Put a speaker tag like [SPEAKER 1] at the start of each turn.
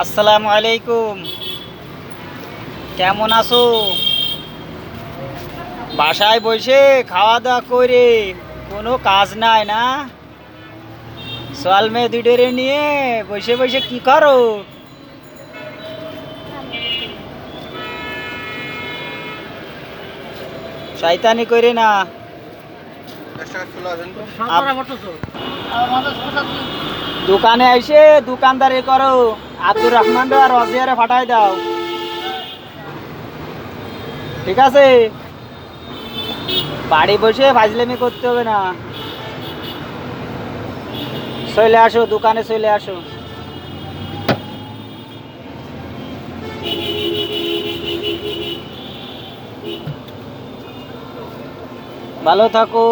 [SPEAKER 1] আসসালামু আলাইকুম। কেমন আছো? বাসায় বসে খাওয়া দাওয়া করে কোনো কাজ নাই না? সোয়াল মেয়ে দুইটারে নিয়ে বসে বসে কি করো? শয়তানি করে না। দোকানে এসে দোকানদারি করো। আব্দুর রহমান আর রজিয়ারে ফাটাই দাও, ঠিক আছে? বাড়ি বসে ফাজলামি করতে হবে না। চলে আসো, দোকানে চলে আসো। ভালো থাকো।